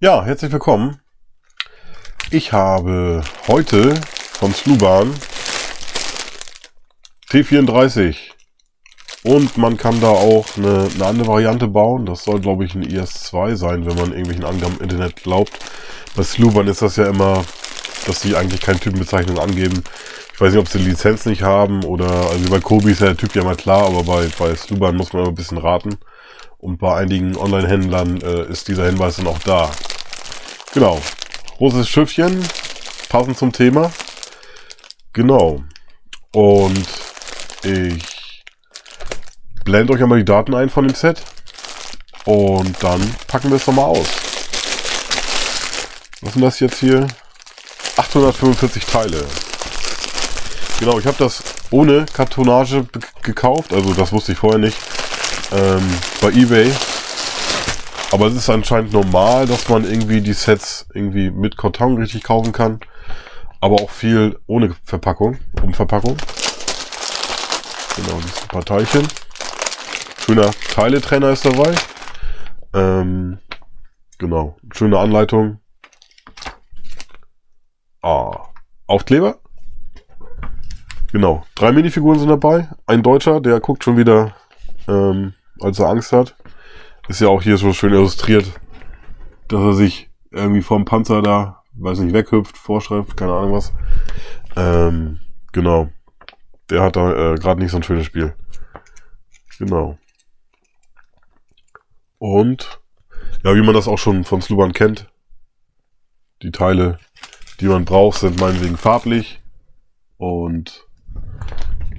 Ja, herzlich willkommen. Ich habe heute von Sluban T34 und man kann da auch eine andere Variante bauen. Das soll, glaube ich, ein IS-2 sein, wenn man irgendwelchen Angaben im Internet glaubt. Bei Sluban ist das ja immer, dass sie eigentlich keine Typenbezeichnung angeben. Ich weiß nicht, ob sie die Lizenz nicht haben oder, also bei Kobi ist ja der Typ ja mal klar, aber bei Sluban muss man immer ein bisschen raten. Und bei einigen Online-Händlern ist dieser Hinweis dann auch da. Genau. Großes Schiffchen, passend zum Thema. Genau. Und ich blende euch einmal die Daten ein von dem Set. Und dann packen wir es nochmal aus. Was sind das jetzt hier? 845 Teile. Genau, ich habe das ohne Kartonage gekauft. Also das wusste ich vorher nicht. Bei eBay. Aber es ist anscheinend normal, dass man irgendwie die Sets irgendwie mit Karton richtig kaufen kann. Aber auch viel ohne Verpackung, Umverpackung. Genau, das sind ein paar Teilchen. Schöner Teiletrenner ist dabei. Genau, schöne Anleitung. Aufkleber. Genau, 3 Minifiguren sind dabei. Ein Deutscher, der guckt schon wieder, als er Angst hat. Ist ja auch hier so schön illustriert, dass er sich irgendwie vom Panzer da, weiß nicht, weghüpft, vorschreibt, keine Ahnung was. Genau. Der hat da gerade nicht so ein schönes Spiel. Genau. Und, ja, wie man das auch schon von Sluban kennt, die Teile, die man braucht, sind meinetwegen farblich und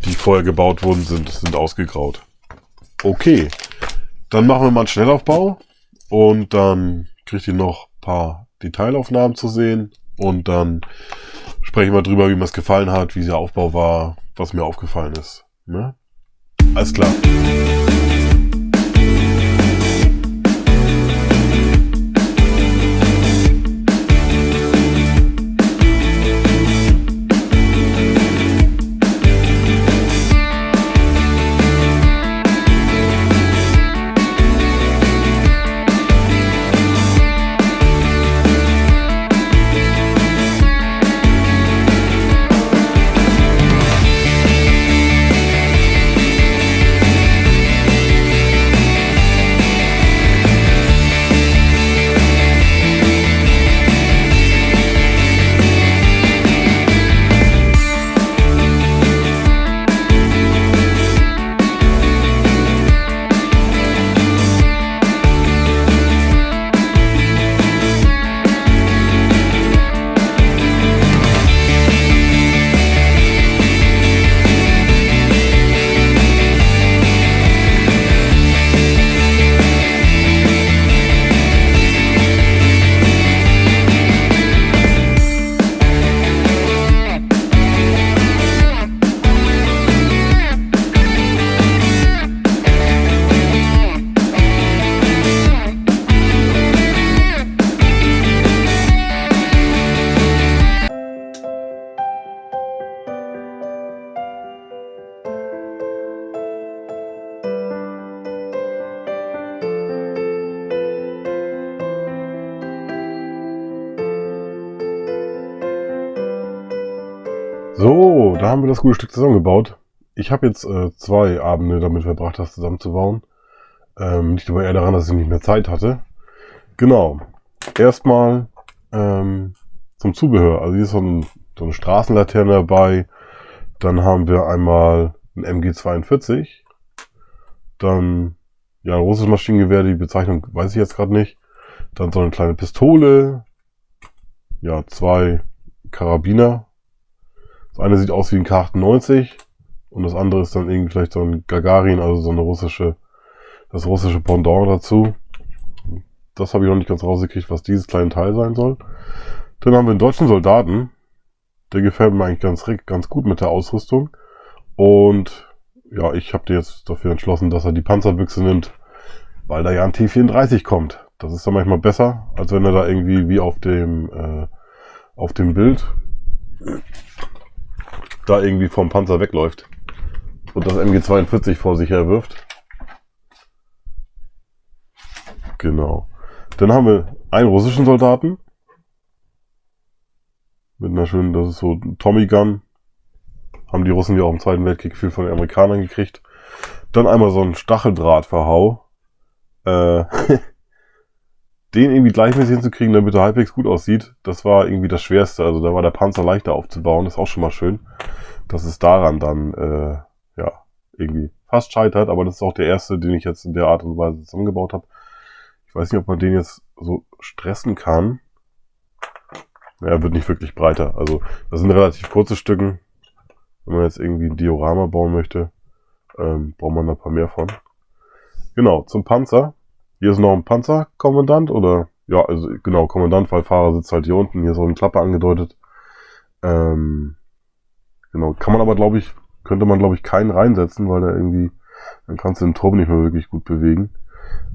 die vorher gebaut wurden, sind ausgegraut. Okay. Dann machen wir mal einen Schnellaufbau und dann kriegt ihr noch ein paar Detailaufnahmen zu sehen und dann sprechen wir drüber, wie mir es gefallen hat, wie der Aufbau war, was mir aufgefallen ist. Ne? Alles klar. So, da haben wir das gute Stück zusammengebaut. Ich habe jetzt 2 Abende damit verbracht, das zusammenzubauen. Liegt aber eher daran, dass ich nicht mehr Zeit hatte. Genau. Erstmal zum Zubehör. Also hier ist so eine Straßenlaterne dabei. Dann haben wir einmal ein MG42. Dann ja, ein russisches Maschinengewehr, die Bezeichnung weiß ich jetzt gerade nicht. Dann so eine kleine Pistole. Ja, 2 Karabiner. Das eine sieht aus wie ein K98 und das andere ist dann irgendwie vielleicht so ein Gagarin, also so das russische Pendant dazu. Das habe ich noch nicht ganz rausgekriegt, was dieses kleine Teil sein soll. Dann haben wir einen deutschen Soldaten. Der gefällt mir eigentlich ganz gut mit der Ausrüstung. Und ja, ich habe dir jetzt dafür entschlossen, dass er die Panzerbüchse nimmt, weil da ja ein T34 kommt. Das ist dann manchmal besser, als wenn er da irgendwie wie auf dem Bild da irgendwie vom Panzer wegläuft und das MG42 vor sich her wirft. Genau. Dann haben wir einen russischen Soldaten. Mit einer schönen, das ist so ein Tommy Gun. Haben die Russen ja auch im Zweiten Weltkrieg viel von den Amerikanern gekriegt. Dann einmal so ein Stacheldrahtverhau. Den irgendwie gleichmäßig hinzukriegen, damit er halbwegs gut aussieht, das war irgendwie das Schwerste. Also da war der Panzer leichter aufzubauen. Das ist auch schon mal schön, dass es daran dann irgendwie fast scheitert. Aber das ist auch der erste, den ich jetzt in der Art und Weise zusammengebaut habe. Ich weiß nicht, ob man den jetzt so stressen kann. Er wird nicht wirklich breiter. Also das sind relativ kurze Stücken. Wenn man jetzt irgendwie ein Diorama bauen möchte, braucht man da ein paar mehr von. Genau, zum Panzer. Hier ist noch ein Panzerkommandant oder, ja, also genau, Kommandant, weil Fahrer sitzt halt hier unten. Hier ist so eine Klappe angedeutet. Genau, kann man aber, könnte man, glaube ich, keinen reinsetzen, weil da irgendwie, dann kannst du den Turm nicht mehr wirklich gut bewegen.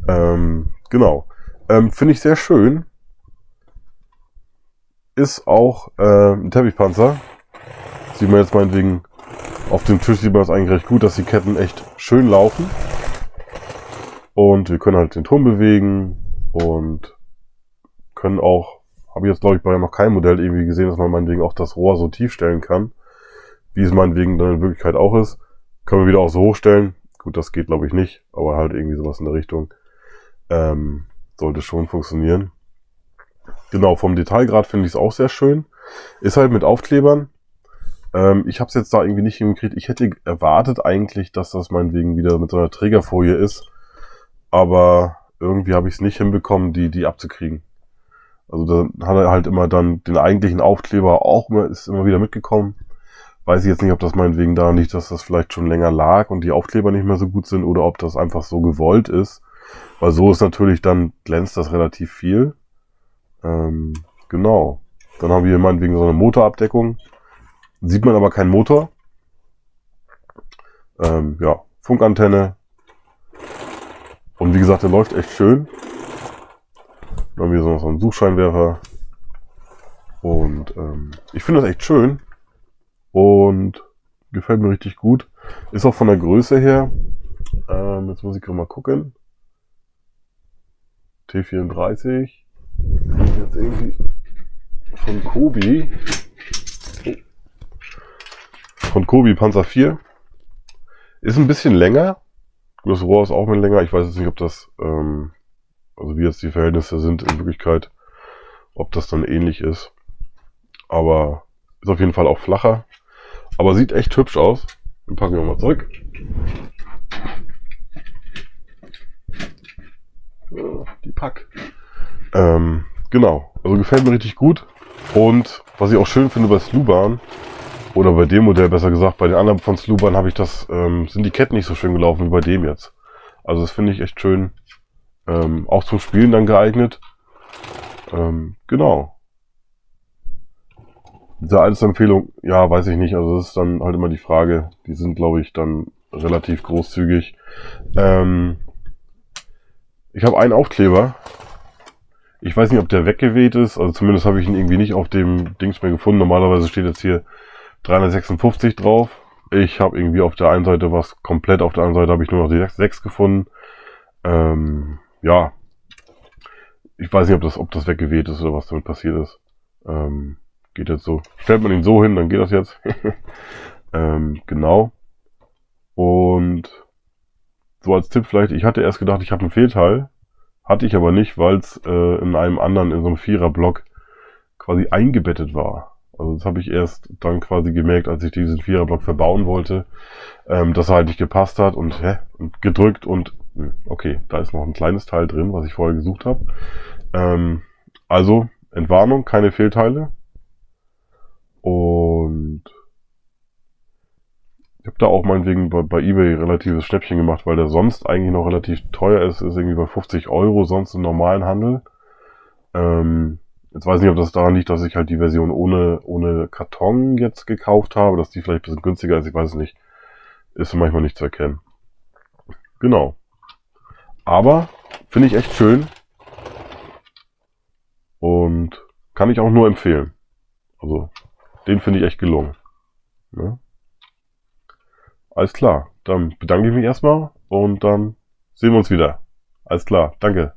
Genau. Finde ich sehr schön. Ist auch ein Teppichpanzer. Sieht man jetzt meinetwegen, auf dem Tisch sieht man das eigentlich recht gut, dass die Ketten echt schön laufen. Und wir können halt den Turm bewegen und können auch, habe ich jetzt glaube ich bei noch keinem Modell irgendwie gesehen, dass man meinetwegen auch das Rohr so tief stellen kann, wie es meinetwegen dann in Wirklichkeit auch ist. Können wir wieder auch so hochstellen. Gut, das geht glaube ich nicht, aber halt irgendwie sowas in der Richtung sollte schon funktionieren. Genau, vom Detailgrad finde ich es auch sehr schön. Ist halt mit Aufklebern. Ich habe es jetzt da irgendwie nicht hingekriegt. Ich hätte erwartet eigentlich, dass das meinetwegen wieder mit so einer Trägerfolie ist. Aber irgendwie habe ich es nicht hinbekommen, die abzukriegen. Also da hat er halt immer dann den eigentlichen Aufkleber auch ist immer wieder mitgekommen. Weiß ich jetzt nicht, ob das meinetwegen da nicht, dass das vielleicht schon länger lag und die Aufkleber nicht mehr so gut sind oder ob das einfach so gewollt ist. Weil so ist natürlich, dann glänzt das relativ viel. Genau. Dann haben wir hier meinetwegen so eine Motorabdeckung. Sieht man aber keinen Motor. Ja, Funkantenne. Und wie gesagt, der läuft echt schön. Dann haben wir so einen Suchscheinwerfer. Und ich finde das echt schön. Und gefällt mir richtig gut. Ist auch von der Größe her. Jetzt muss ich gerade mal gucken. T34. Jetzt irgendwie von Kobi. Von Kobi Panzer 4. Ist ein bisschen länger. Das Rohr ist auch mal länger. Ich weiß jetzt nicht, ob das, also wie jetzt die Verhältnisse sind in Wirklichkeit, ob das dann ähnlich ist. Aber ist auf jeden Fall auch flacher. Aber sieht echt hübsch aus. Den packen wir mal zurück. Die Pack. Genau. Also gefällt mir richtig gut. Und was ich auch schön finde bei Sluban, oder bei dem Modell besser gesagt, bei den anderen von Sluban habe ich das, sind die Ketten nicht so schön gelaufen wie bei dem jetzt. Also das finde ich echt schön. Auch zum Spielen dann geeignet. Genau. Diese Altersempfehlung, ja, weiß ich nicht. Also das ist dann halt immer die Frage. Die sind, glaube ich, dann relativ großzügig. Ich habe einen Aufkleber. Ich weiß nicht, ob der weggeweht ist. Also zumindest habe ich ihn irgendwie nicht auf dem Dings mehr gefunden. Normalerweise steht jetzt hier 356 drauf. Ich habe irgendwie auf der einen Seite was komplett, auf der anderen Seite habe ich nur noch die 6 gefunden. Ja. Ich weiß nicht, ob das weggeweht ist oder was damit passiert ist. Geht jetzt so. Stellt man ihn so hin, dann geht das jetzt. Genau. Und so als Tipp vielleicht, ich hatte erst gedacht, ich habe ein Fehlteil. Hatte ich aber nicht, weil es in einem anderen, in so einem Viererblock quasi eingebettet war. Also das habe ich erst dann quasi gemerkt, als ich diesen Viererblock verbauen wollte, dass er halt nicht gepasst hat und gedrückt und okay, da ist noch ein kleines Teil drin, was ich vorher gesucht habe. Also Entwarnung, keine Fehlteile. Und ich habe da auch meinetwegen bei eBay relatives Schnäppchen gemacht, weil der sonst eigentlich noch relativ teuer ist irgendwie bei 50 € sonst im normalen Handel. Jetzt weiß ich nicht, ob das daran liegt, dass ich halt die Version ohne Karton jetzt gekauft habe, dass die vielleicht ein bisschen günstiger ist, ich weiß es nicht. Ist manchmal nicht zu erkennen. Genau. Aber finde ich echt schön und kann ich auch nur empfehlen. Also den finde ich echt gelungen. Ne? Alles klar, dann bedanke ich mich erstmal und dann sehen wir uns wieder. Alles klar, danke.